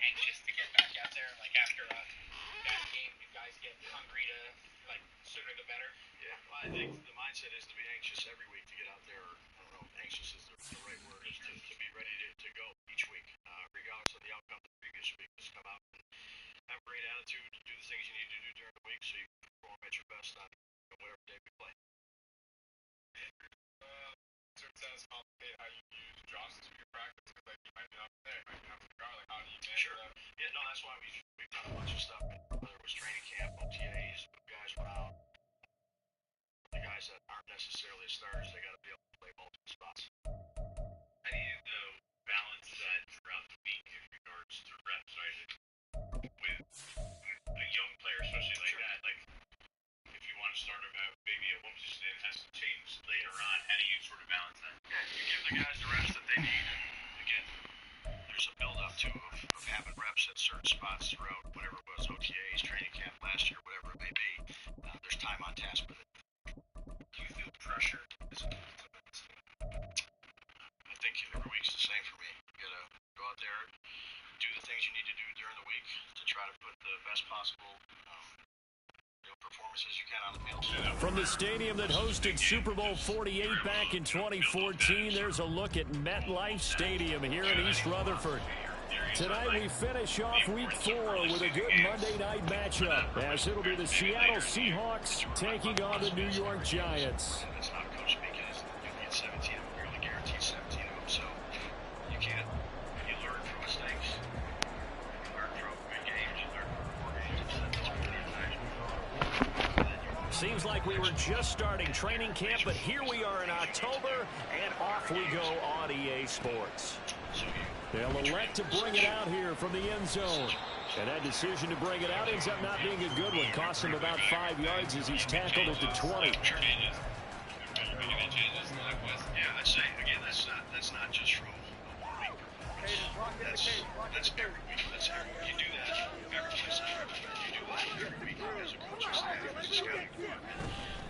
anxious to get back out there? Like after a bad game, you guys get hungry to, like, sooner the better? Yeah, well, I think the mindset is to be anxious every week to get out there. I don't know if anxious is the right word, is to be ready to go each week, regardless of the outcome of the previous week. Just come out and have a great attitude, do the things you need to do during the week so you can perform at your best on whatever day we play. Sounds complicated how you use drops to your practice, because like you might be up there, you might be up the guard, like how do you manage that? Yeah, no, that's why we've done a bunch of stuff, whether it was training camp, OTAs, guys went out. The guys that aren't necessarily starters, they got to be able to play multiple spots. How do you balance that throughout the week in regards to reps, right? With a young player, especially like that, like if you want to start him out maybe at one position and has to change later on, how do you sort of balance that? Yeah, you give the guys the reps that they need. Again, there's a build-up to of having reps at certain spots throughout whatever it was, OTAs, training camp last year, whatever it may be. There's time on task with it. Do you feel pressure? I think every week's the same for me. You gotta go out there, do the things you need to do during the week to try to put the best possible performances you can on the field. From the stadium that hosted Super Bowl 48 back in 2014, there's a look at MetLife Stadium here in East Rutherford. Tonight we finish off Week 4 with a good Monday night matchup, as it'll be the Seattle Seahawks taking on the New York Giants. It's not coach because you get 17 of them, you're only guaranteed 17 of them, so you can't. You learn from mistakes. You learn from good games. You learn from poor games. That's plenty of times before. Seems like we were just starting training camp, but here we are in October, and off we go on EA Sports. They'll elect to bring it out here from the end zone. And that decision to bring it out ends up not being a good one. Cost him about 5 yards as he's tackled at the 20. Yeah, I'd say, again, that's not just from a week performance. That's every week. That's every week. You do that every place I've ever been. You do that every week as a coaching staff, as a scouting group.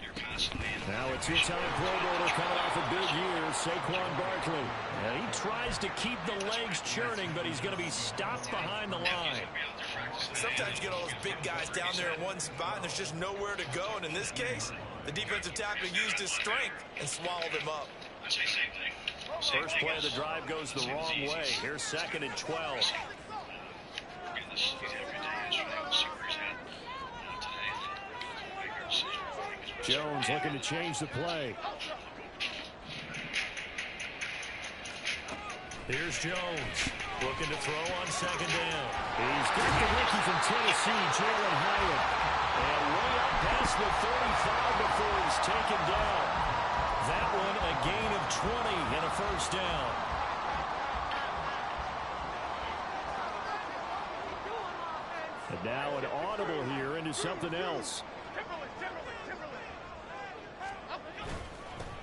You're constantly in. Now a two-time Pro Bowler coming off a big year, Saquon Barkley. And he tries to keep the legs churning, but he's going to be stopped behind the line. Sometimes you get all those big guys down there in one spot, and there's just nowhere to go. And in this case, the defensive tackle used his strength and swallowed him up. First play of the drive goes the wrong way. Here's 2nd and 12. Jones looking to change the play. Here's Jones looking to throw on 2nd down. He's got the rookie from Tennessee, Jalen Hyatt. And way up past the 35 before he's taken down. That one a gain of 20 and a first down. And now an audible here into something else.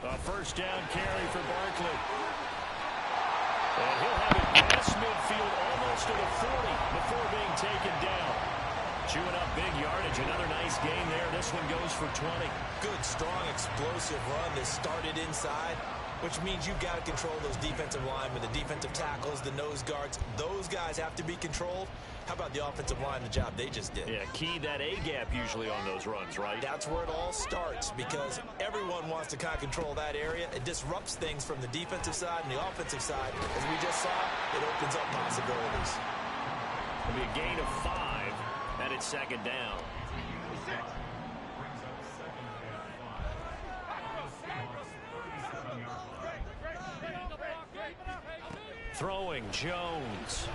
A first down carry for Barkley. And he'll have it past midfield almost to the 40 before being taken down. Chewing up big yardage. Another nice gain there. This one goes for 20. Good, strong, explosive run that started inside, which means you've got to control those defensive linemen, the defensive tackles, the nose guards. Those guys have to be controlled. How about the offensive line, the job they just did? Yeah, key that A-gap usually on those runs, right? That's where it all starts, because everyone wants to kind of control that area. It disrupts things from the defensive side and the offensive side. As we just saw, it opens up possibilities. It'll be a gain of 5, and it's 2nd down. Throwing Jones.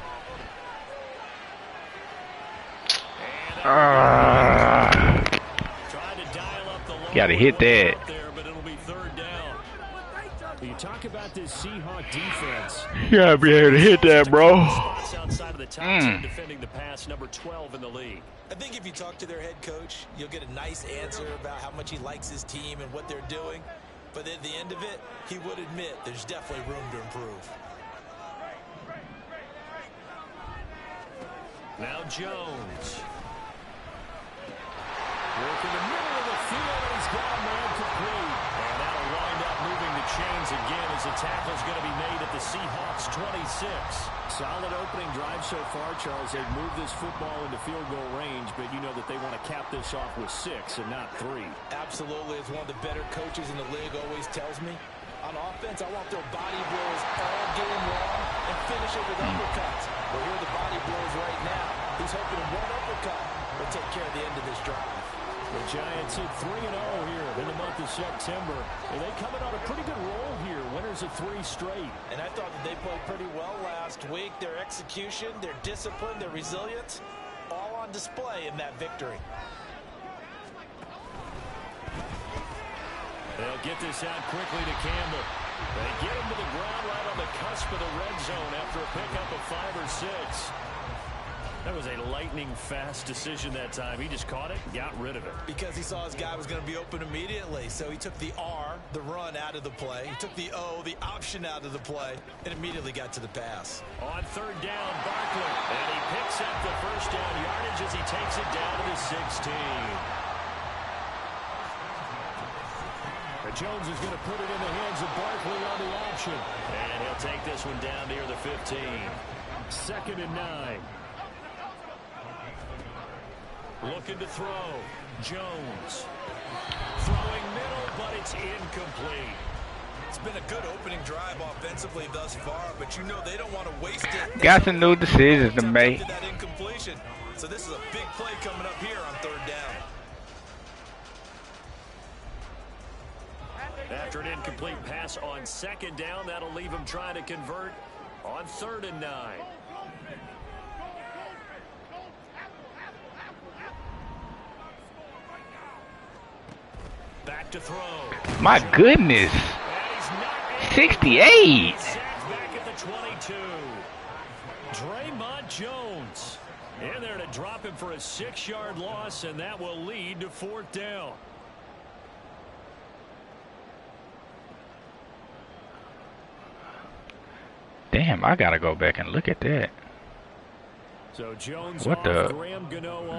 Gotta hit that. There, but it'll be 3rd down. You talk about this Seahawk defense. You gotta be able to hit that, bro. Outside of the top 10 defending the pass, number 12 in the league. I think if you talk to their head coach, you'll get a nice answer about how much he likes his team and what they're doing. But at the end of it, he would admit there's definitely room to improve. Now Jones. Working the middle of the field, and he's got a man complete. And that'll wind up moving the chains again as the tackle's going to be made at the Seahawks 26. Solid opening drive so far, Charles. They've moved this football into field goal range, but you know that they want to cap this off with 6 and not 3. Absolutely. As one of the better coaches in the league always tells me, on offense, I want their body blows all game long and finish it with uppercuts. Well, here are the body blows right now. He's hoping one uppercut will take care of the end of this drive. The Giants hit 3-0 here in the month of September. And they coming on a pretty good roll here. Winners of 3 straight. And I thought that they played pretty well last week. Their execution, their discipline, their resilience, all on display in that victory. They'll get this out quickly to Campbell. They get him to the ground right on the cusp of the red zone after a pickup of 5 or 6. That was a lightning-fast decision that time. He just caught it, got rid of it. Because he saw his guy was going to be open immediately. So he took the R, the run, out of the play. He took the O, the option, out of the play, and immediately got to the pass. On 3rd down, Barkley. And he picks up the first down yardage as he takes it down to the 16. Jones is going to put it in the hands of Barkley on the option. And he'll take this one down near the 15. 2nd and 9. Looking to throw. Jones. Throwing middle, but it's incomplete. It's been a good opening drive offensively thus far, but you know they don't want to waste it. Got some new decisions to make. That incompletion. So this is a big play coming up here on 3rd down. After an incomplete pass on 2nd down, that'll leave him trying to convert on 3rd and 9. Back to throw. My goodness. 68. Back at the 22. Draymond Jones in there to drop him for a 6-yard loss, and that will lead to 4th down. Damn, I gotta go back and look at that. So Jones What the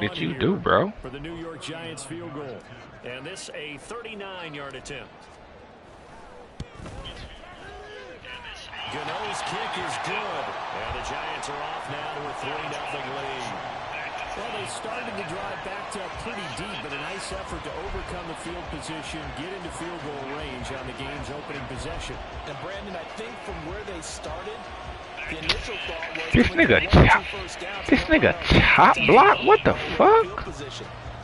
did you do, bro? For the New York Giants field goal. And this a 39-yard attempt. Gano's kick is good. And the Giants are off now to a 3-0 lead. Well, they started the drive backed up pretty deep, but a nice effort to overcome the field position, get into field goal range on the game's opening possession. And Brandon, I think from where they started, the initial thought was this nigga chop block? What the fuck?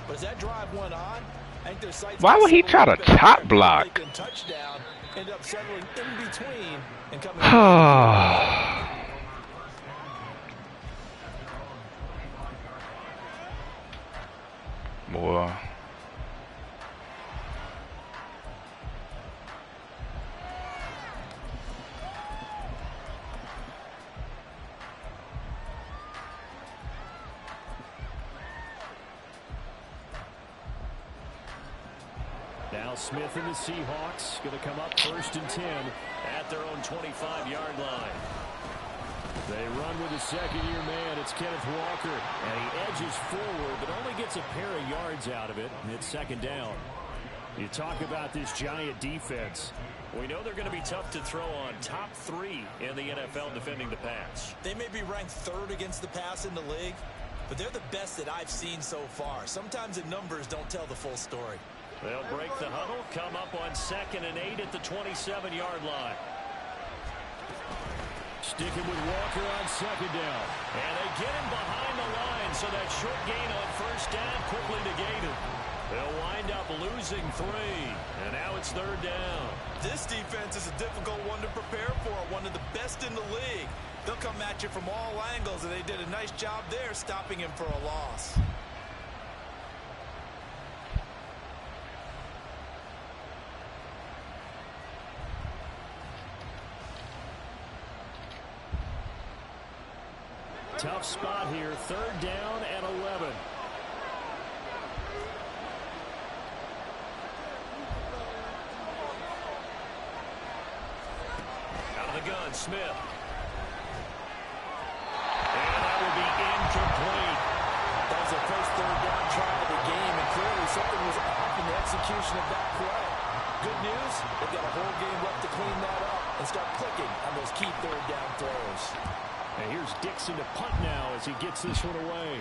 But as that drive went on, I think their sights why would he try to chop block? Touchdown, end up settling in between and coming boy. Now Smith and the Seahawks going to come up 1st and 10 at their own 25-yard line. They run with a 2nd-year man. It's Kenneth Walker. And he edges forward, but only gets a pair of yards out of it. And it's 2nd down. You talk about this Giant defense. We know they're going to be tough to throw on. Top 3 in the NFL defending the pass. They may be ranked 3rd against the pass in the league, but they're the best that I've seen so far. Sometimes the numbers don't tell the full story. They'll break the huddle, come up on 2nd and 8 at the 27-yard line. Sticking with Walker on 2nd down. And they get him behind the line, so that short gain on 1st down quickly negated. They'll wind up losing 3, and now it's 3rd down. This defense is a difficult one to prepare for, one of the best in the league. They'll come at you from all angles, and they did a nice job there stopping him for a loss. Tough spot here, 3rd down and 11. Out of the gun, Smith. And that will be incomplete. That was the first 3rd down try of the game, and clearly something was off in the execution of that play. Good news, they've got a whole game left to clean that up and start clicking on those key third down throws. And here's Dixon to punt now as he gets this one away.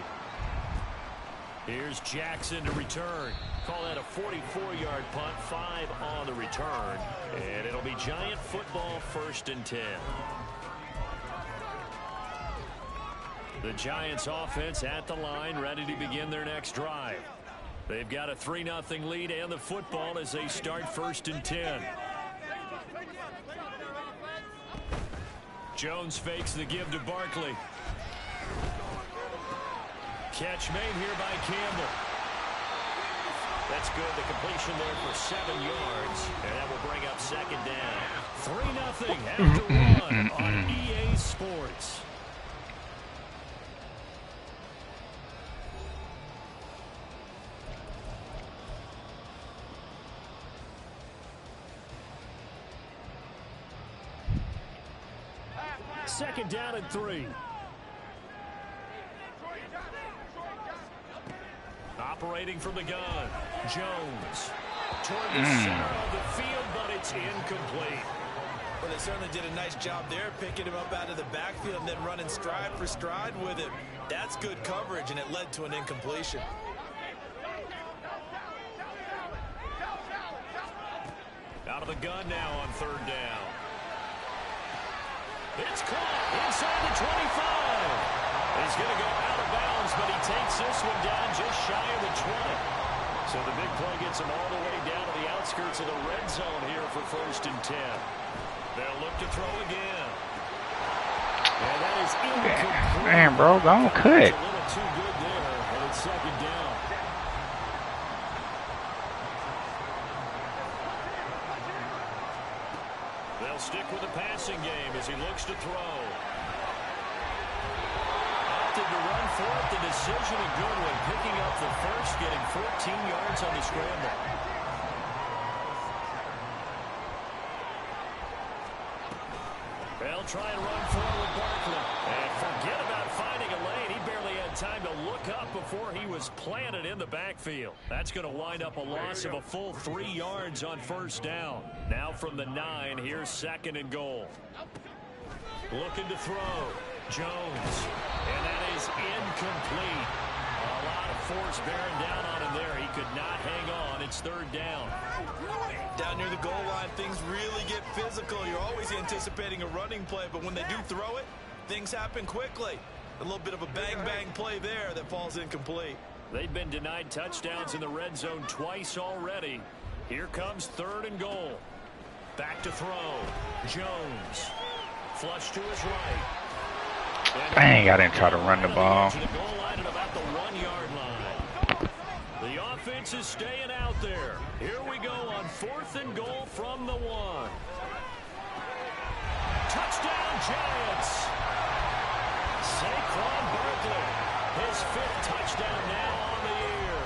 Here's Jackson to return. Call that a 44-yard punt, 5 on the return. And it'll be Giant football, 1st and 10. The Giants offense at the line, ready to begin their next drive. They've got a 3-0 lead and the football as they start 1st and 10. Jones fakes the give to Barkley. Catch made here by Campbell. That's good. The completion there for 7 yards. And that will bring up 2nd down. 3-0 after 1 on EA Sports. Second down and 3. Operating from the gun, Jones. Toward the center of the field, but it's incomplete. Well, they certainly did a nice job there, picking him up out of the backfield and then running stride for stride with him. That's good coverage, and it led to an incompletion. Out of the gun now on 3rd down. It's caught inside the 25. He's going to go out of bounds, but he takes this one down just shy of the 20. So the big play gets him all the way down to the outskirts of the red zone here for 1st and 10. They'll look to throw again. And that is incomplete. Man, bro, don't cut. A little too good there, and it's 2nd down. They'll stick with the passing game as he looks to throw. Opted to run for it. The decision a good one. Picking up the first, getting 14 yards on the scramble. They'll try and run forward Barkley. And forget about finding a lane. He barely had time to look up before he was planted in the backfield. That's going to wind up a loss of a full 3 yards on 1st down. Now from the 9, here's 2nd and goal. Looking to throw. Jones. And that is incomplete. A lot of force bearing down on him there. He could not hang on. It's 3rd down. Down near the goal line, things really get physical. You're always anticipating a running play, but when they do throw it, things happen quickly. A little bit of a bang-bang play there that falls incomplete. They've been denied touchdowns in the red zone twice already. Here comes 3rd and goal. Back to throw. Jones. Flush to his right. Dang, I didn't try to run the ball. To the goal line at about the 1-yard line. The offense is staying out there. Here we go on 4th and goal from the 1. Touchdown Giants. Saquon Barkley, his 5th touchdown now on the year.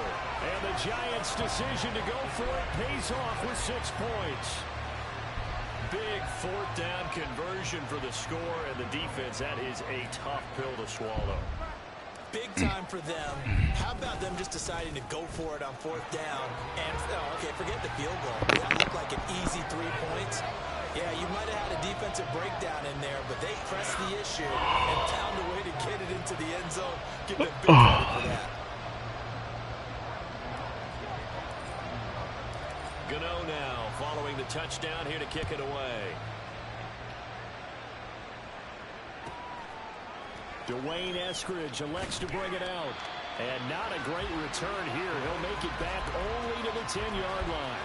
And the Giants' decision to go for it pays off with 6 points. Big 4th down conversion for the score, and the defense, that is a tough pill to swallow. Big time for them. How about them just deciding to go for it on 4th down? And, okay, forget the field goal. That looked like an easy 3 points. Yeah, you might have had a defensive breakdown in there, but they pressed the issue and found a way to get it into the end zone. Give them big credit for that. Gano now following the touchdown here to kick it away. Dwayne Eskridge elects to bring it out. And not a great return here. He'll make it back only to the 10-yard line.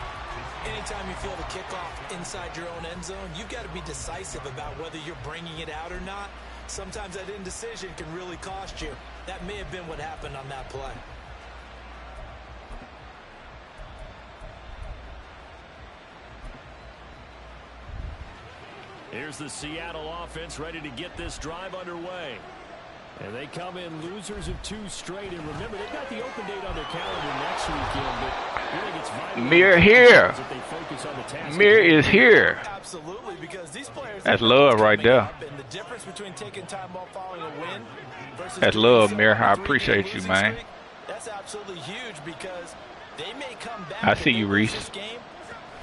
Anytime you feel the kickoff inside your own end zone, you've got to be decisive about whether you're bringing it out or not. Sometimes that indecision can really cost you. That may have been what happened on that play. Here's the Seattle offense ready to get this drive underway. And they come in losers of 2 straight. And remember, they've got the open date on their calendar next weekend. But I think it's vital. Mir here. That they focus on the task. Mir is here. Absolutely, because these players. That's love right there. And the difference between taking time off following a win versus That's love, Mir. I appreciate you, man. That's absolutely huge because they may come back. I see you, Reese. Game,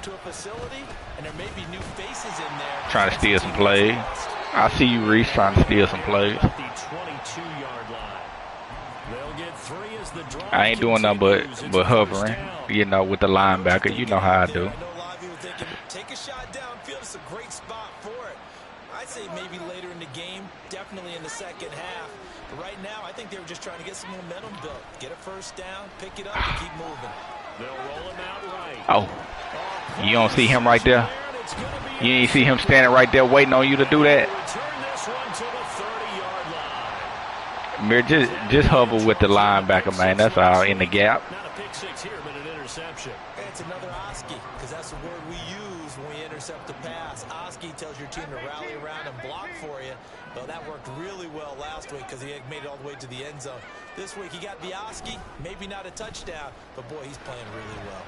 to a facility, and there may be new faces in there. Trying to steal some plays. I see you, Reese, trying to steal some plays. The 22-yard line. They'll get 3 as the drive I ain't doing nothing but hovering, you know, with the linebacker. You know how I do. I know a lot of people thinking, take a shot downfield. It's a great spot for it. I'd say maybe later in the game, definitely in the second half. But right now, I think they were just trying to get some momentum built. Get a first down, pick it up, and keep moving. They'll roll him out right. Oh, you don't see him right there? You ain't see him standing right there waiting on you to do that? Return this one to the 30-yard line. Mir, just hover with the linebacker, man. That's all, in the gap. Not a pick six here, but an interception. It's another Oski, because that's the word we use when we intercept the pass. Oski tells your team to rally around and block for you. Well, that worked really well last week because he had made it all the way to the end zone. This week he got the Oski, maybe not a touchdown, but boy, he's playing really well.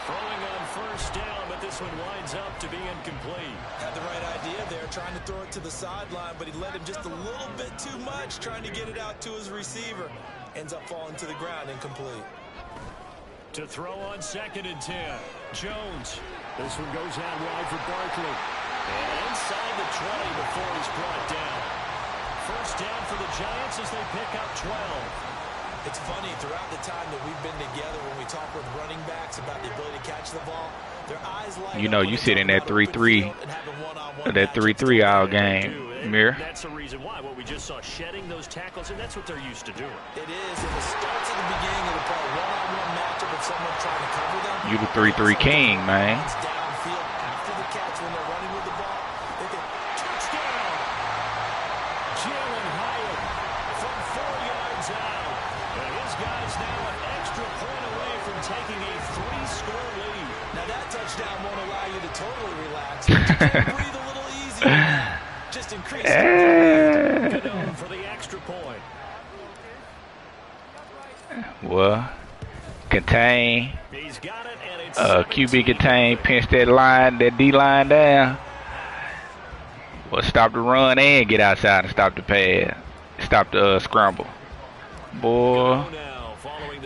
Throwing on first down, but this one winds up to be incomplete. Had the right idea there, trying to throw it to the sideline, but he led him just a little bit too much, trying to get it out to his receiver. Ends up falling to the ground, incomplete. To throw on 2nd and 10. Jones. This one goes out wide for Barkley. And inside the 20 before he's brought down. First down for the Giants as they pick up 12. It's funny, throughout the time that we've been together, when we talk with running backs about the ability to catch the ball, their eyes light. You know, you sit in that 3-3, that 3-3 all game, Mir. That's the reason why. What we just saw, shedding those tackles, and that's what they're used to doing. It is, and it starts at the beginning of the play, one-on-one matchup with someone trying to cover them. You the 3-3 king, man. Downfield after the catch when they're running with the ball. They can Touchdown! Jalen Hyatt from 4 yards out. And his guy's now an extra point away from taking a 3-score lead. Now that touchdown won't allow you to totally relax. But breathe a little easier. Just increase it. For the extra point. Well, contain. He's got it, and it's QB contain, pinch that line, that D line down. Well, stop the run and get outside and stop the pass. Stop the scramble. Boy,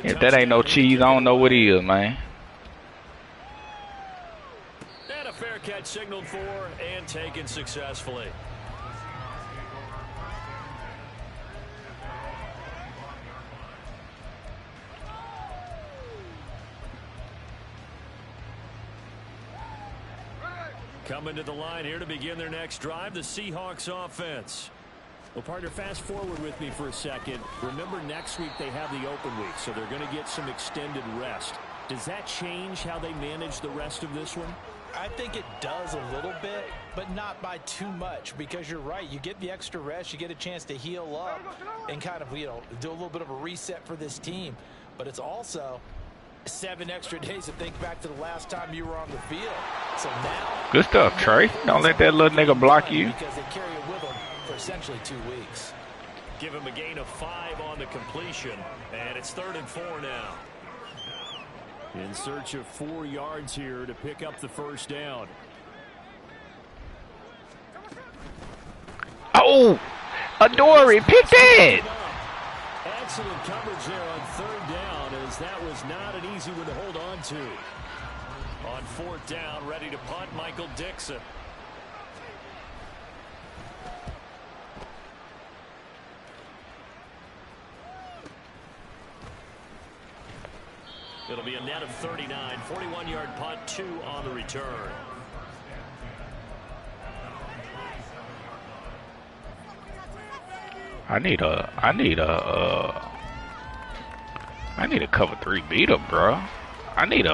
if that ain't no cheese, I don't know what is, man. And a fair catch signaled for and taken successfully. Coming to the line here to begin their next drive, the Seahawks offense. Well, partner, fast forward with me for a second. Remember, next week they have the open week, so they're going to get some extended rest. Does that change how they manage the rest of this one? I think it does a little bit, but not by too much, because you're right. You get the extra rest, you get a chance to heal up and kind of, you know, do a little bit of a reset for this team. But it's also 7 extra days to think back to the last time you were on the field. So now, good stuff, Trey. Don't let that little nigga block you. Because they carry it with them for essentially 2 weeks. Give him a gain of 5 on the completion, and it's 3rd and 4 now. In search of 4 yards here to pick up the first down. Oh, Adoree, pick that. Excellent coverage there on 3rd down, as that was not an easy one to hold on to. On 4th down, ready to punt, Michael Dixon. It'll be a net of 39, 41-yard punt, 2 on the return. I need a cover 3 beat up, bro. I need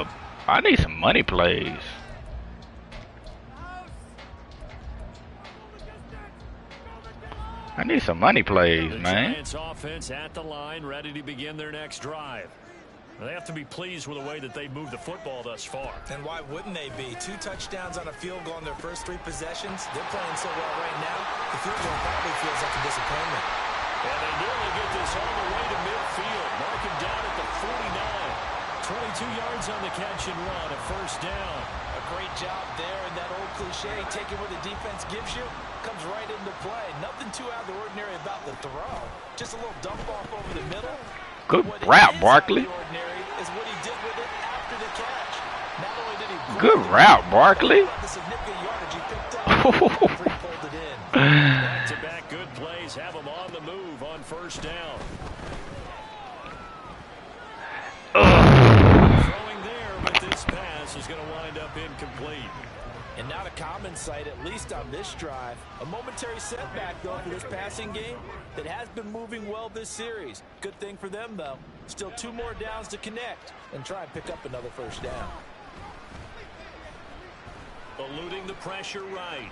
some money plays. I need some money plays, man. Giants offense at the line, ready to begin their next drive. They have to be pleased with the way that they've moved the football thus far. And why wouldn't they be? 2 touchdowns on a field goal in their first 3 possessions. They're playing so well right now, the field goal probably feels like a disappointment. And they nearly get this all the way to midfield. Mark him down at the 49. 22 yards on the catch and run, a first down. A great job there, and that old cliche, taking what the defense gives you, comes right into play. Nothing too out of the ordinary about the throw. Just a little dump off over the middle. Good route, Barkley. Ordinary is what he did with it after the catch. Good route, Barkley. Back-to-back good plays have them on the move on first down. Throwing there, but this pass is going to wind up incomplete. And not a common sight, at least on this drive. A momentary setback, though, for this passing game that has been moving well this series. Good thing for them, though. Still 2 more downs to connect and try and pick up another first down. Eluding the pressure right.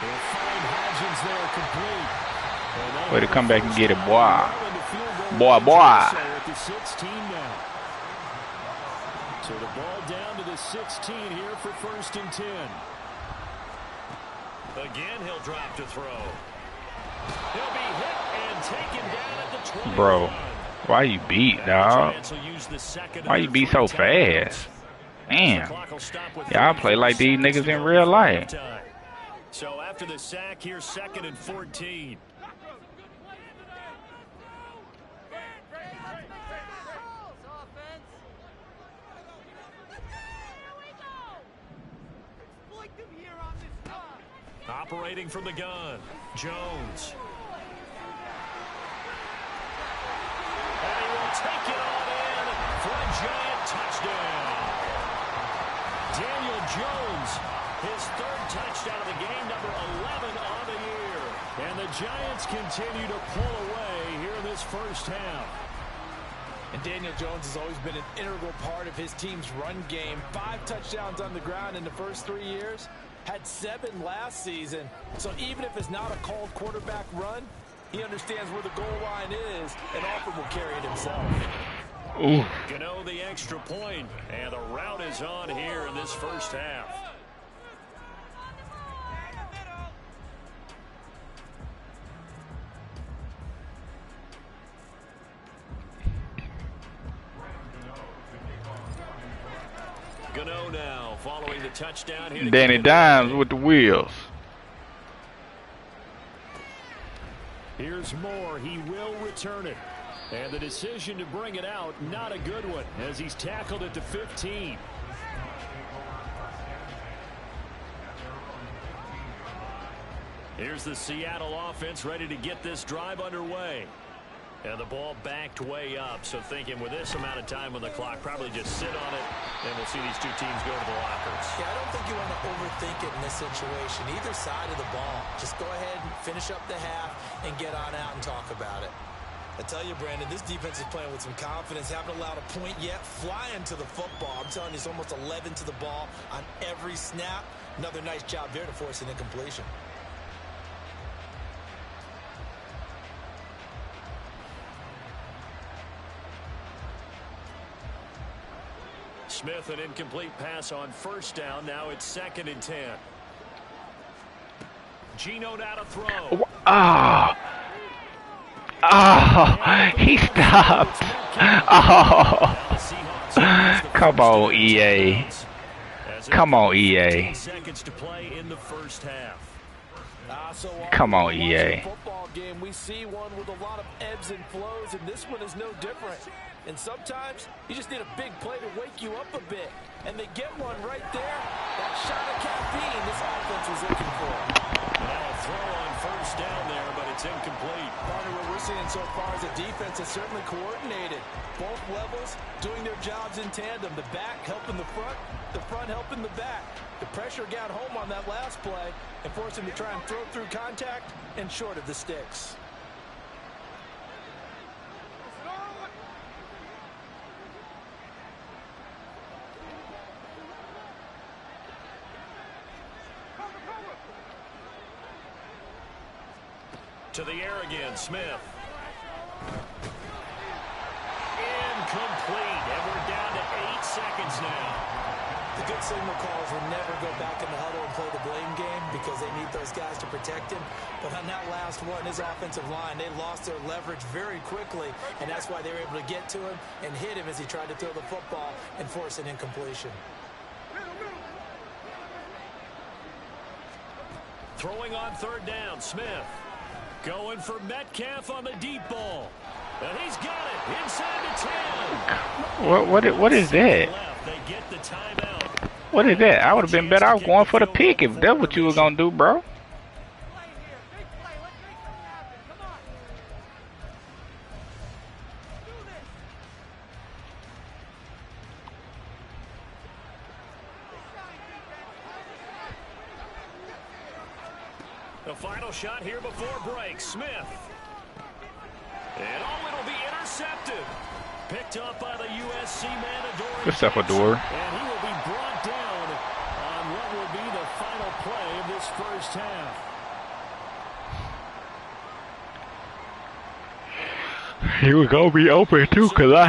He'll find Hodgins there complete. Way to come back and get it, boy. Boy. At the 16 now. So the ball down to the 16 here for 1st and 10. Again, he'll drop to throw. He'll be hit and taken down at the 20. Bro, why you beat, dog? Why you beat so fast? Damn. Y'all play like these niggas in real life. So after the sack, here's 2nd and 14. Operating from the gun, Jones. And he will take it on in for a giant touchdown. Daniel Jones, his 3rd touchdown of the game, number 11 on the year. And the Giants continue to pull away here in this first half. And Daniel Jones has always been an integral part of his team's run game. 5 touchdowns on the ground in the first 3 years. Had 7 last season. So even if it's not a called quarterback run, he understands where the goal line is and often will carry it himself. Ooh. Gano the extra point, and the route is on here in this first half. Gano now following the touchdown here. Danny Dimes with the wheels. Here's Moore. He will return it. And the decision to bring it out, not a good one, as he's tackled at the 15. Here's the Seattle offense ready to get this drive underway. And the ball backed way up, so thinking with this amount of time on the clock, probably just sit on it, and we'll see these 2 teams go to the lockers. Yeah, I don't think you want to overthink it in this situation. Either side of the ball. Just go ahead and finish up the half and get on out and talk about it. I tell you, Brandon, this defense is playing with some confidence. Haven't allowed a point yet. Flying to the football. I'm telling you, it's almost 11 to the ball on every snap. Another nice job there to force an incompletion. Smith, an incomplete pass on first down. Now it's 2nd and 10. Geno now to throw. He stopped. Come on, EA. Come on, EA. Seconds to play in the first half. Come on, EA. Football game, we see one with a lot of ebbs and flows, and this one is no different. And sometimes you just need a big play to wake you up a bit, and they get one right there. That shot of caffeine this offense was looking for. Now a throw on first down there, but it's incomplete. Partner, what we're seeing so far is a defense that's certainly coordinated. Both levels doing their jobs in tandem. The back helping the front helping the back. The pressure got home on that last play and forced him to try and throw through contact and short of the sticks. To the air again, Smith. Incomplete, and we're down to 8 seconds now. The good signal calls will never go back in the huddle and play the blame game because they need those guys to protect him. But on that last one, his offensive line, they lost their leverage very quickly, and that's why they were able to get to him and hit him as he tried to throw the football and force an incompletion. Throwing on third down, Smith. Going for Metcalf on the deep ball. And he's got it inside the 10. What is that? They get the timeout. What is that? I would have been better off going for the pick if that's what you were going to do, bro. The final shot here before break. Smith. And it'll be intercepted. Picked up by the USC man, Adore. Good stuff, Adore. And he will be brought down on what will be the final play of this first half. He was going to be open, too, because I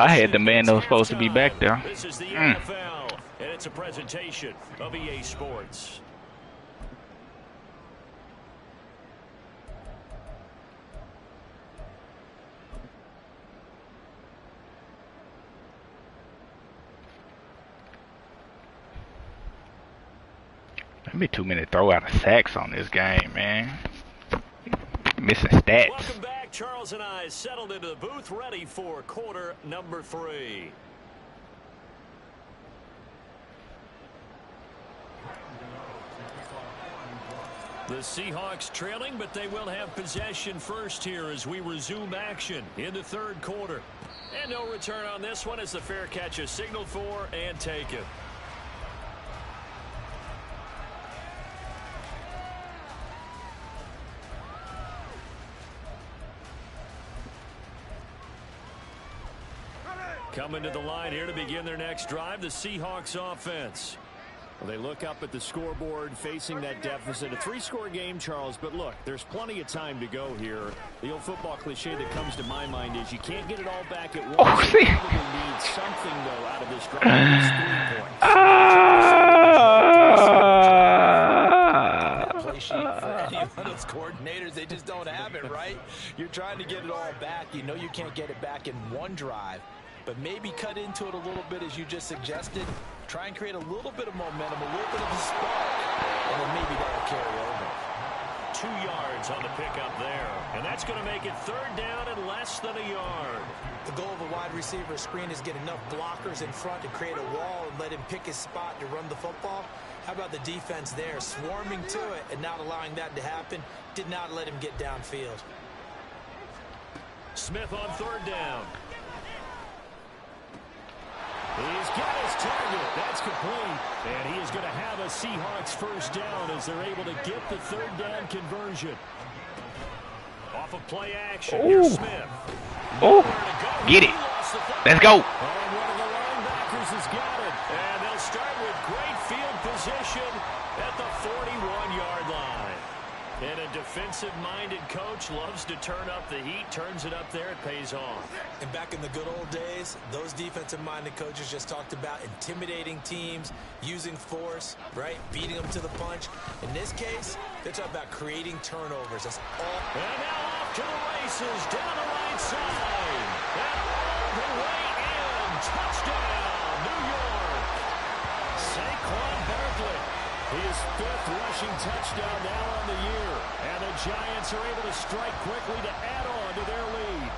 had the man that was supposed to be back there. This is the NFL, and it's a presentation of EA Sports. There'll be too many throw out of sacks on this game, man. Missing stats. Welcome back. Charles and I settled into the booth, ready for quarter number 3. The Seahawks trailing, but they will have possession first here as we resume action in the third quarter. And no return on this one as the fair catch is signaled for and taken. Coming to the line here to begin their next drive, the Seahawks offense. Well, they look up at the scoreboard facing that deficit. A 3-score game, Charles, but look, there's plenty of time to go here. The old football cliche that comes to my mind is you can't get it all back at once. Oh, see. You probably need something, though, out of this drive. Play sheet for any of those coordinators, they just don't have it, right? You're trying to get it all back. You know you can't get it back in one drive. But maybe cut into it a little bit as you just suggested. Try and create a little bit of momentum, a little bit of a spark, and then maybe that'll carry over. 2 yards on the pickup there. And that's going to make it third down and less than a yard. The goal of a wide receiver screen is get enough blockers in front to create a wall and let him pick his spot to run the football. How about the defense there, swarming to it and not allowing that to happen? Did not let him get downfield. Smith on third down. He's got his target. That's complete. And he is going to have a Seahawks first down as they're able to get the third down conversion. Off of play action. Here's Smith. Oh, get it. Let's go. And one of the linebackers has got it. And they'll start with great field position at the 41-yard line. And a defensive-minded coach loves to turn up the heat, turns it up there, it pays off. And back in the good old days, those defensive-minded coaches just talked about intimidating teams, using force, right, beating them to the punch. In this case, they're talking about creating turnovers. That's all. And now off to the races, down the right side. And all the way in. Touchdown, New York. Saquon Barkley. His 5th rushing touchdown now on the year. And the Giants are able to strike quickly to add on to their lead.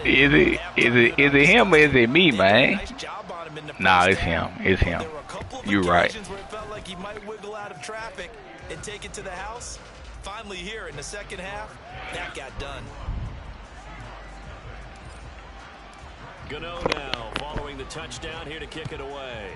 Is it him or is it me, man? Nah, it's him. It's him. You're right. Where it felt like he might wiggle out of traffic and take it to the house. Finally here in the second half, that got done. Gano now following the touchdown here to kick it away.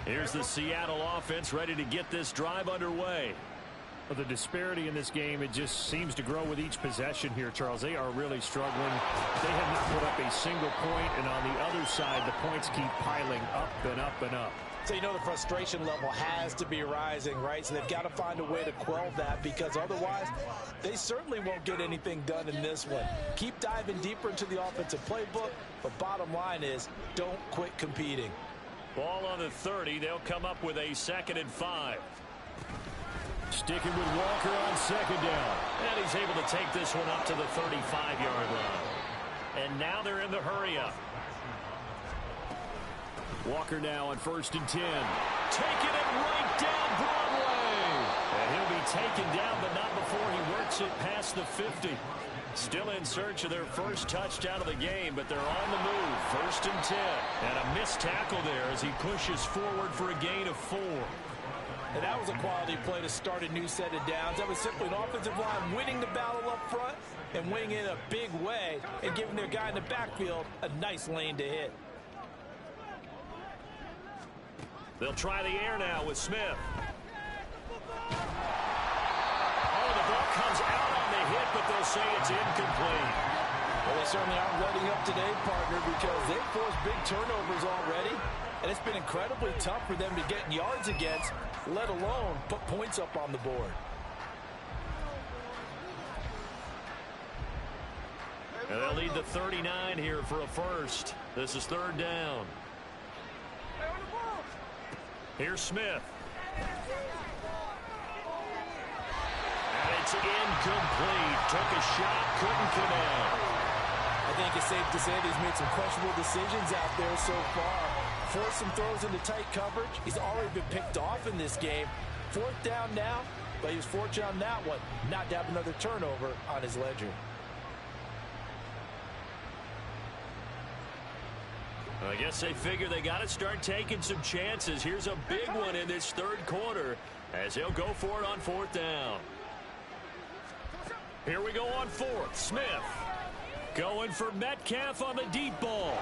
Here's the Seattle offense ready to get this drive underway. Well, the disparity in this game, it just seems to grow with each possession here, Charles. They are really struggling. They have not put up a single point, and on the other side, the points keep piling up and up and up. So you know the frustration level has to be rising, right? So they've got to find a way to quell that, because otherwise they certainly won't get anything done in this one. Keep diving deeper into the offensive playbook, but bottom line is don't quit competing. Ball on the 30. They'll come up with a 2nd and 5. Sticking with Walker on 2nd down. And he's able to take this one up to the 35-yard line. And now they're in the hurry-up. Walker now on 1st and 10. Taking it right down Broadway. And he'll be taken down, but not before he works it past the 50. Still in search of their first touchdown of the game, but they're on the move. 1st and 10. And a missed tackle there as he pushes forward for a gain of 4. And that was a quality play to start a new set of downs. That was simply an offensive line winning the battle up front and winning it in a big way and giving their guy in the backfield a nice lane to hit. They'll try the air now with Smith. Comes out on the hit, but they'll say it's incomplete. Well, they certainly aren't letting up today, partner, because they've forced big turnovers already, and it's been incredibly tough for them to get yards against, let alone put points up on the board. And they'll lead the 39 here for a first. This is 3rd down. Here's Smith. It's incomplete. Took a shot, couldn't connect. I think it's safe to say that he's made some questionable decisions out there so far. Forced some throws into tight coverage. He's already been picked off in this game. 4th down now, but he was fortunate on that one not to have another turnover on his ledger. I guess they figure they got to start taking some chances. Here's a big one in this 3rd quarter as he'll go for it on 4th down. Here we go on 4th. Smith going for Metcalf on the deep ball.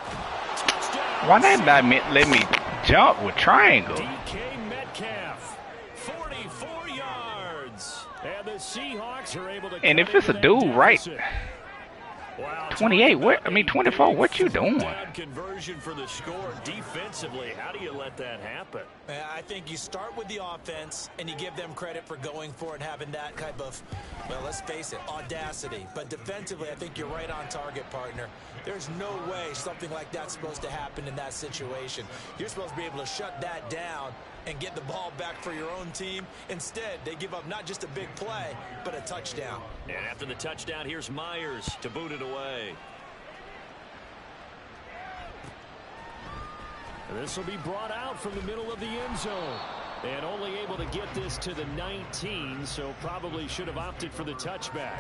Touchdown. Why not let me jump with triangle? DK Metcalf, 44 yards. And the Seahawks are able to. And if it's a dude, right? 28, what? I mean, 24, what you doing? Conversion for the score defensively. How do you let that happen? I think you start with the offense and you give them credit for going for it and having that type of, well, let's face it, audacity. But defensively, I think you're right on target, partner. There's no way something like that's supposed to happen in that situation. You're supposed to be able to shut that down and get the ball back for your own team. Instead, they give up not just a big play, but a touchdown. And after the touchdown, here's Myers to boot it away. And this will be brought out from the middle of the end zone. And only able to get this to the 19, so probably should have opted for the touchback.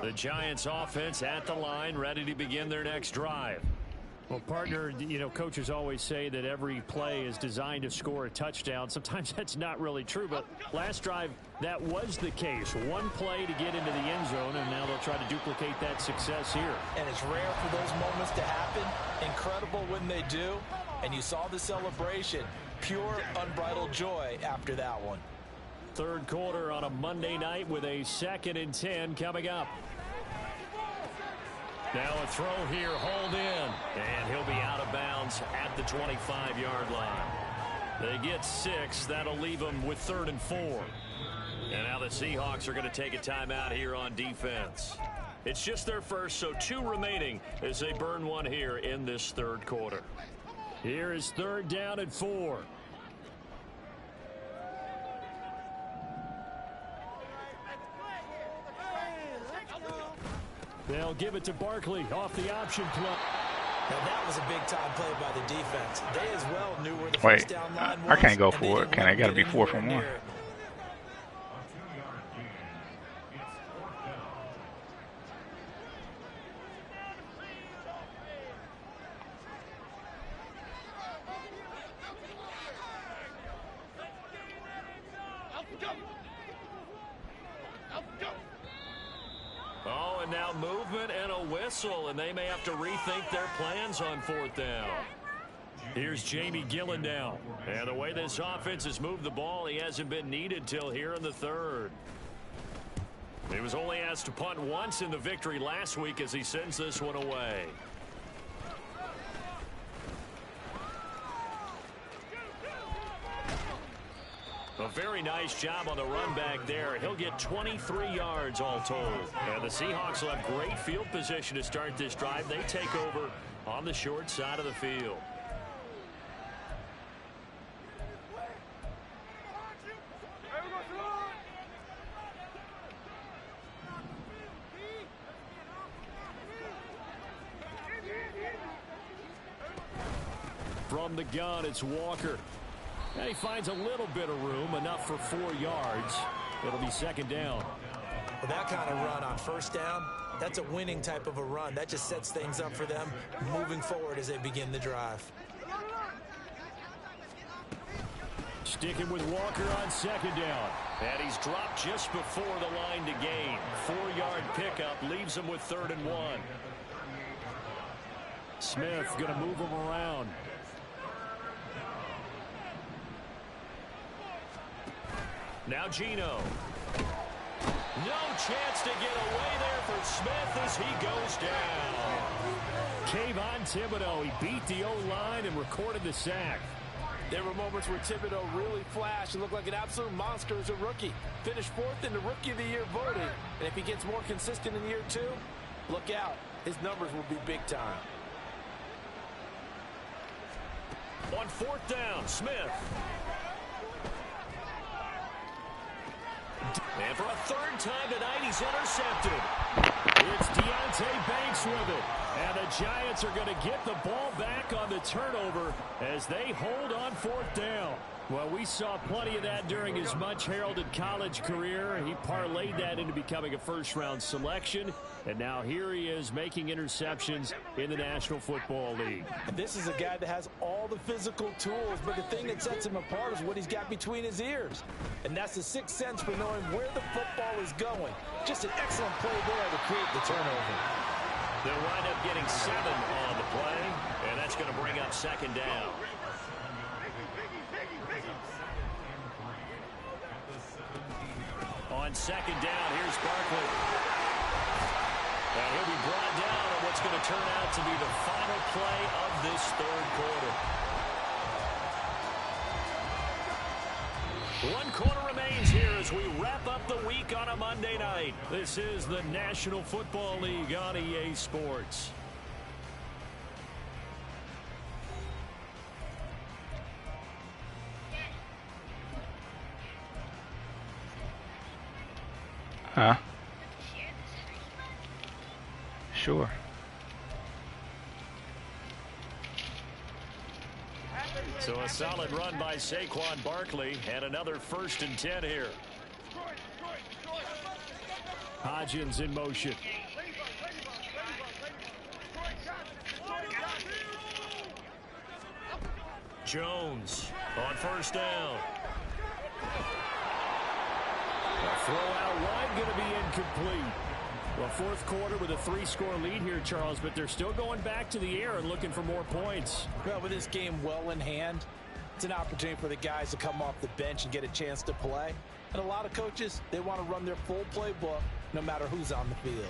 The Giants offense at the line, ready to begin their next drive. Well, partner, you know, coaches always say that every play is designed to score a touchdown. Sometimes that's not really true, but last drive, that was the case. One play to get into the end zone, and now they'll try to duplicate that success here. And it's rare for those moments to happen. Incredible when they do. And you saw the celebration. Pure, unbridled joy after that one. 3rd quarter on a Monday night with a 2nd and 10 coming up. Now a throw here, hauled in, and he'll be out of bounds at the 25-yard line. They get 6. That'll leave them with 3rd and 4. And now the Seahawks are going to take a timeout here on defense. It's just their first, so 2 remaining as they burn one here in this 3rd quarter. Here is 3rd down and 4. They'll give it to Barkley off the option play. Now that was a big-time play by the defense. They as well knew where the first down line was. I can't go for it. I got to be 4 from 1. Oh, and now movement and a whistle, and they may have to rethink their plans on 4th down. Here's Jamie Gillen now. And the way this offense has moved the ball, he hasn't been needed till here in the 3rd. He was only asked to punt once in the victory last week as he sends this one away. A very nice job on the run back there. He'll get 23 yards all told. And the Seahawks will have great field position to start this drive. They take over on the short side of the field. From the gun, it's Walker. And he finds a little bit of room, enough for 4 yards. It'll be second down. Well, that kind of run on first down, that's a winning type of a run. That just sets things up for them moving forward as they begin the drive. Sticking with Walker on second down. And he's dropped just before the line to gain. 4-yard pickup leaves him with 3rd and 1. Smith going to move him around. Now Gino. No chance to get away there for Smith as he goes down. Kayvon Thibodeau, he beat the O-line and recorded the sack. There were moments where Thibodeau really flashed and looked like an absolute monster as a rookie. Finished 4th in the Rookie of the Year voting. And if he gets more consistent in year 2, look out. His numbers will be big time. On 4th down, Smith. And for a 3rd time tonight, he's intercepted. It's Deontay Banks with it. And the Giants are going to get the ball back on the turnover as they hold on 4th down. Well, we saw plenty of that during his much-heralded college career. He parlayed that into becoming a first-round selection. And now here he is making interceptions in the National Football League. This is a guy that has all the physical tools, but the thing that sets him apart is what he's got between his ears. And that's the sixth sense for knowing where the football is going. Just an excellent play there to create the turnover. They'll wind up getting 7 on the play, and that's going to bring up second down. On second down, here's Barkley. And he'll be brought down on what's going to turn out to be the final play of this 3rd quarter. 1 quarter remains here as we wrap up the week on a Monday night. This is the National Football League on EA Sports. Huh? Sure. So a solid run by Saquon Barkley and another 1st and 10 here. Hodgins in motion. Jones on 1st down. A throw out wide going to be incomplete. Well, 4th quarter with a 3-score lead here, Charles, but they're still going back to the air and looking for more points. Well, with this game well in hand, it's an opportunity for the guys to come off the bench and get a chance to play. And a lot of coaches, they want to run their full playbook no matter who's on the field.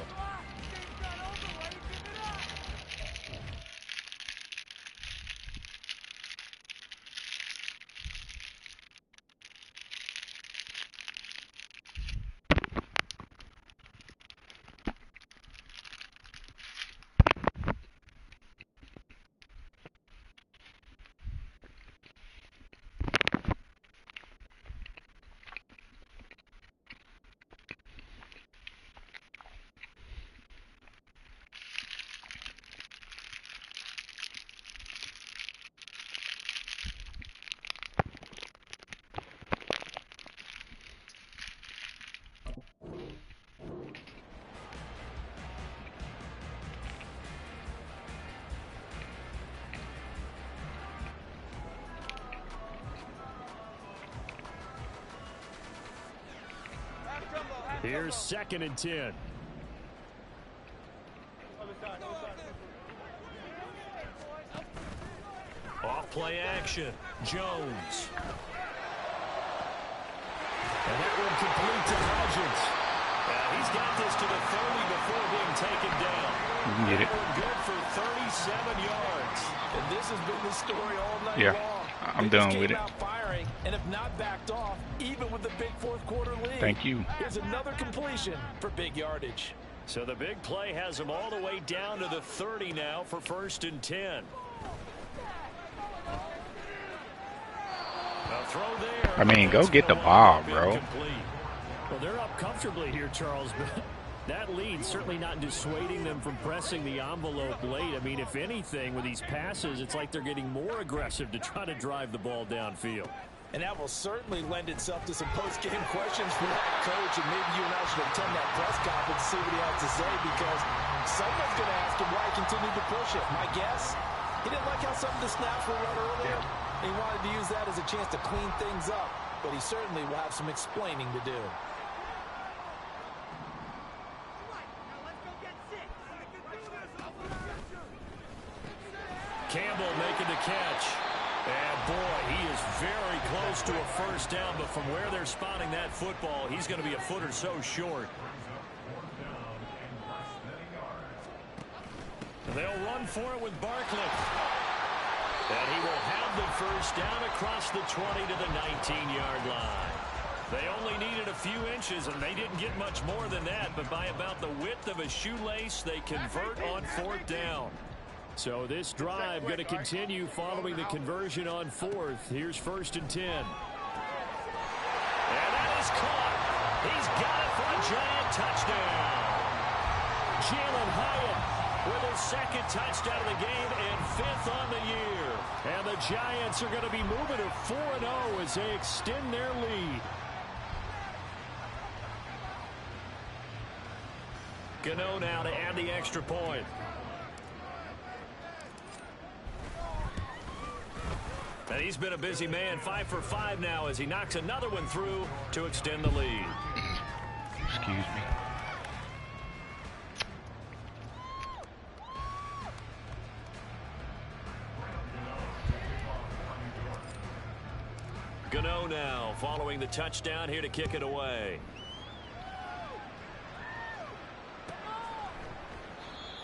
Here's 2nd and 10. Off play action. Jones. And that one complete to Hodgins. He's got this to the 30 before being taken down. Get it. Good for 37 yards. And this has been the story all night Yeah. long. I'm done with it. Firing and have not backed off, even with the big fourth quarter lead. Thank you. Here's another completion for big yardage. So the big play has them all the way down to the 30 now for 1st and 10. A throw there. I mean, go get the ball, bro. Well, they're up comfortably here, Charles, but that lead certainly not dissuading them from pressing the envelope late. I mean, if anything, with these passes, it's like they're getting more aggressive to try to drive the ball downfield. And that will certainly lend itself to some post-game questions for that coach, and maybe you and I should attend that press conference to see what he has to say, because someone's going to ask him why he continued to push it. My guess, he didn't like how some of the snaps were run earlier, and he wanted to use that as a chance to clean things up, but he certainly will have some explaining to do. Campbell making the catch. And boy, he is very close to a first down, but from where they're spotting that football, he's going to be a foot or so short. They'll run for it with Barkley. And he will have the first down across the 20 to the 19-yard line. They only needed a few inches, and they didn't get much more than that, but by about the width of a shoelace, they convert on 4th down. So this drive going to continue following the conversion on 4th. Here's 1st and 10. And that is caught. He's got it for a giant touchdown. Jalen Hyatt with his 2nd touchdown of the game and 5th on the year. And the Giants are going to be moving to 4-0 as they extend their lead. Gano now to add the extra point. And he's been a busy man, 5 for 5 now as he knocks another one through to extend the lead. Excuse me. Gano now following the touchdown here to kick it away.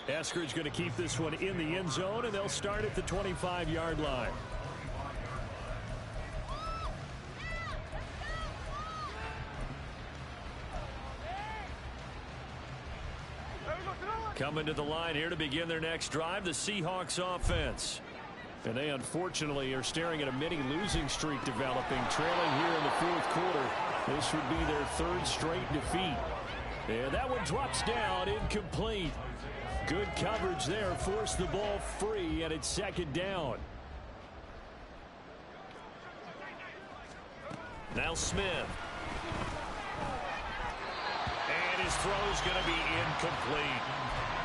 Eskridge going to keep this one in the end zone, and they'll start at the 25-yard line. Coming to the line here to begin their next drive, the Seahawks offense. And they unfortunately are staring at a mini losing streak developing, trailing here in the 4th quarter. This would be their 3rd straight defeat. And that one drops down, incomplete. Good coverage there, forced the ball free, and it's 2nd down. Now Smith. And his throw's going to be incomplete.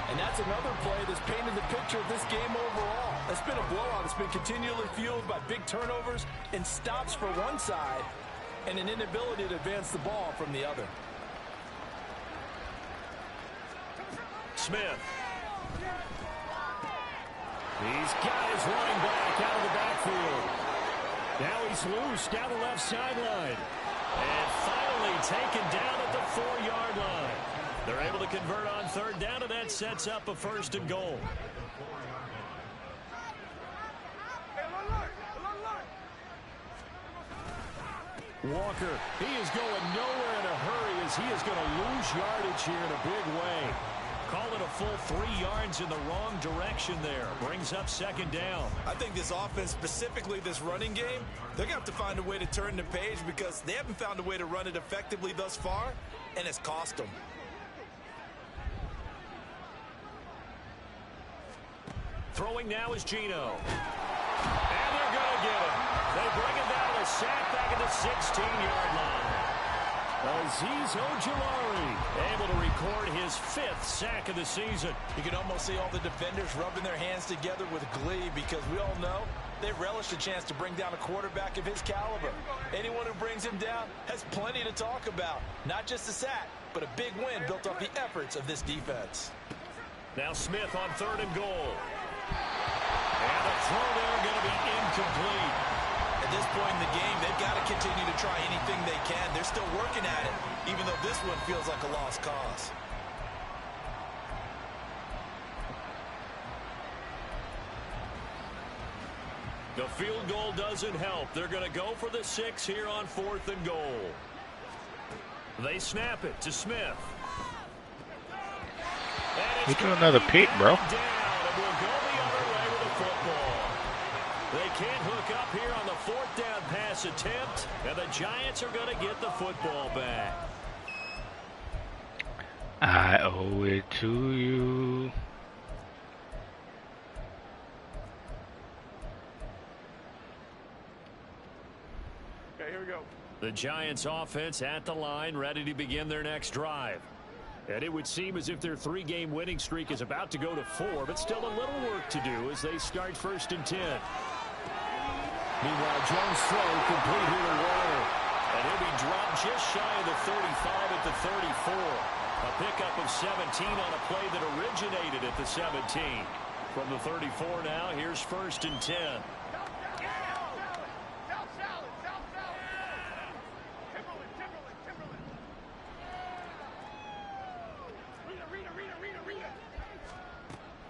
And that's another play that's painted the picture of this game overall. It's been a blowout. It's been continually fueled by big turnovers and stops for one side and an inability to advance the ball from the other. Smith. He's got his running back out of the backfield. Now he's loose down the left sideline. And finally taken down at the 4-yard line. They're able to convert on 3rd down, and that sets up a 1st and goal. Walker, he is going nowhere in a hurry as he is going to lose yardage here in a big way. Call it a full 3 yards in the wrong direction there. Brings up 2nd down. I think this offense, specifically this running game, they're going to have to find a way to turn the page because they haven't found a way to run it effectively thus far, and it's cost them. Throwing now is Geno. And they're going to get it. They bring it down to a sack back at the 16-yard line. Azeez Ojulari able to record his 5th sack of the season. You can almost see all the defenders rubbing their hands together with glee because we all know they relish the chance to bring down a quarterback of his caliber. Anyone who brings him down has plenty to talk about. Not just a sack, but a big win built off the efforts of this defense. Now Smith on 3rd and goal. And the throw there going to be incomplete. At this point in the game, they've got to continue to try anything they can. They're still working at it, even though this one feels like a lost cause. The field goal doesn't help. They're going to go for the 6 here on 4th and goal. They snap it to Smith. He threw another pick, bro. They can't hook up here on the 4th down pass attempt, and the Giants are going to get the football back. I owe it to you. Okay, here we go. The Giants offense at the line, ready to begin their next drive. And it would seem as if their 3-game winning streak is about to go to 4, but still a little work to do as they start 1st and 10. Meanwhile, Jones' throw complete here to Waller. And he'll be dropped just shy of the 35 at the 34. A pickup of 17 on a play that originated at the 17. From the 34 now, here's 1st and 10.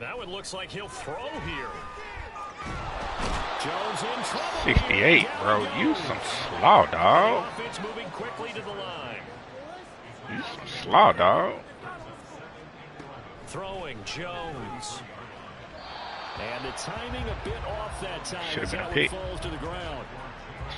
Now it looks like he'll throw here. Jones in trouble. 68, bro. You some slaw, dog. Offense moving quickly to the line. You some slaw, dog. Throwing Jones. And the timing a bit off that time. Should have been a That pick. falls to the ground.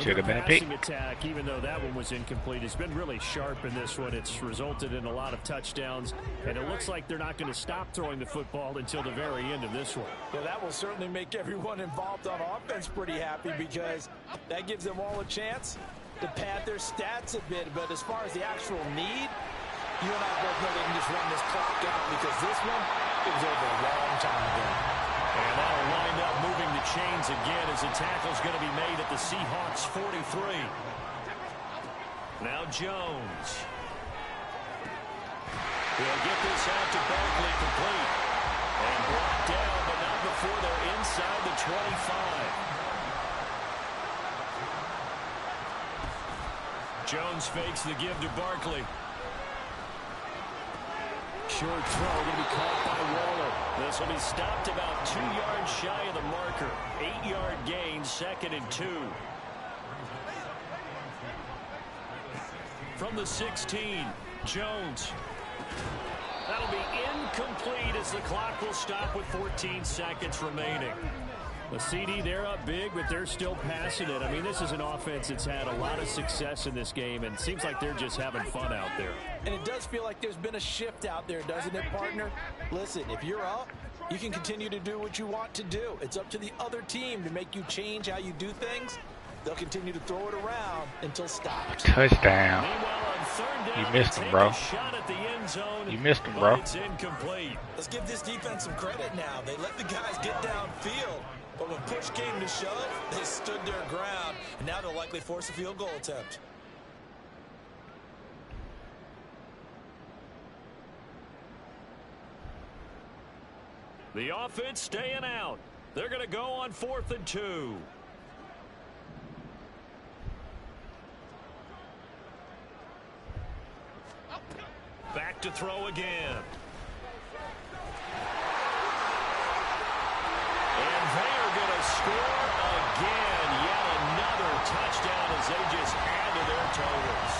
Should have been a pick. Passing attack, even though that one was incomplete, has been really sharp in this one. It's resulted in a lot of touchdowns, and it looks like they're not going to stop throwing the football until the very end of this one. Well, that will certainly make everyone involved on offense pretty happy because that gives them all a chance to pad their stats a bit. But as far as the actual need, you and I both know they can just run this clock out because this one, it was over a long time ago. And that'll wind up moving the chains again as the tackle's going to be made at the Seahawks 43. Now Jones. He'll get this out to Barkley complete. And brought down, but not before they're inside the 25. Jones fakes the give to Barkley. Short throw going to be caught by Waller. This will be stopped about 2 yards shy of the marker. 8-yard gain, 2nd and 2. From the 16, Jones. That'll be incomplete as the clock will stop with 14 seconds remaining. The CD, they're up big, but they're still passing it. I mean, this is an offense that's had a lot of success in this game, and it seems like they're just having fun out there. And it does feel like there's been a shift out there, doesn't it, partner? Listen, if you're up, you can continue to do what you want to do. It's up to the other team to make you change how you do things. They'll continue to throw it around until stopped. Touchdown. You missed him, bro. You missed him, bro. It's incomplete. Let's give this defense some credit now. They let the guys get downfield. But when push came to shove, they stood their ground. And now they'll likely force a field goal attempt. The offense staying out. They're going to go on 4th and 2. Back to throw again. And they're going to score again. Yet another touchdown as they just add to their totals.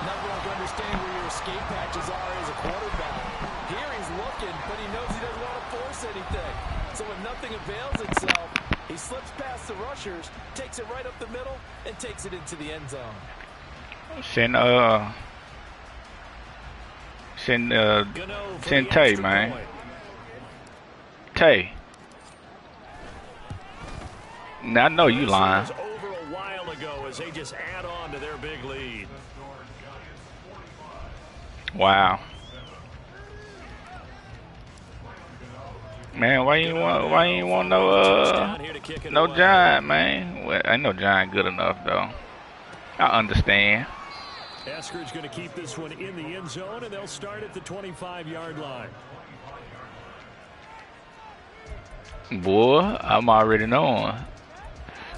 Never want to understand where your escape patches are as a quarterback. Here he's looking, but he knows he doesn't want to force anything. So when nothing avails itself, he slips past the rushers, takes it right up the middle, and takes it into the end zone. Send Tay, man. Tay. Now I know you lying. Over a while ago as they just add on to their big lead. Wow. Man, why you want no Giant, man? Well, I know Giant good enough though. I understand. Eskridge going to keep this one in the end zone, and they'll start at the 25-yard line. Boy, I'm already knowing.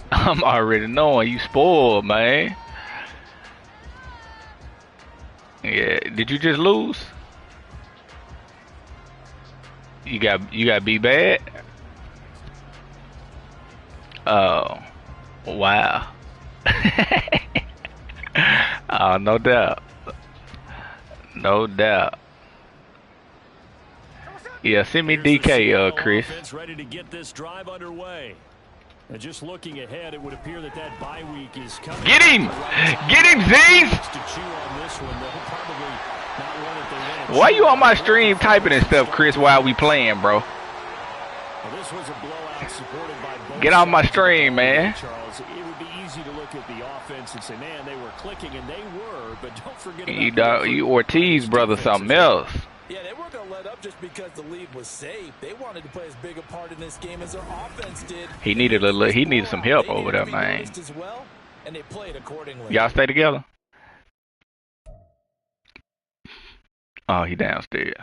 I'm already knowing you spoiled, man. Yeah, did you just lose? You got be bad? Oh, wow. Oh, no doubt. No doubt. Yeah, send me DK, Chris. Ready to get this drive underway. And just looking ahead, it would appear that bye week is coming. Get him! Get him, Z's! Why you on my stream typing and stuff, Chris, while we playing, bro? This was a blowout supported by both. Get off my stream, man. Charles, it would be easy to look at the offense and say, man, they were clicking, and they were, but don't forget about you Ortiz, brother, something else. Yeah, they weren't going to let up just because the lead was safe. They wanted to play as big a part in this game as their offense did. He needed some help over there, man. As well, and they played accordingly. Y'all stay together? Oh, he downstairs.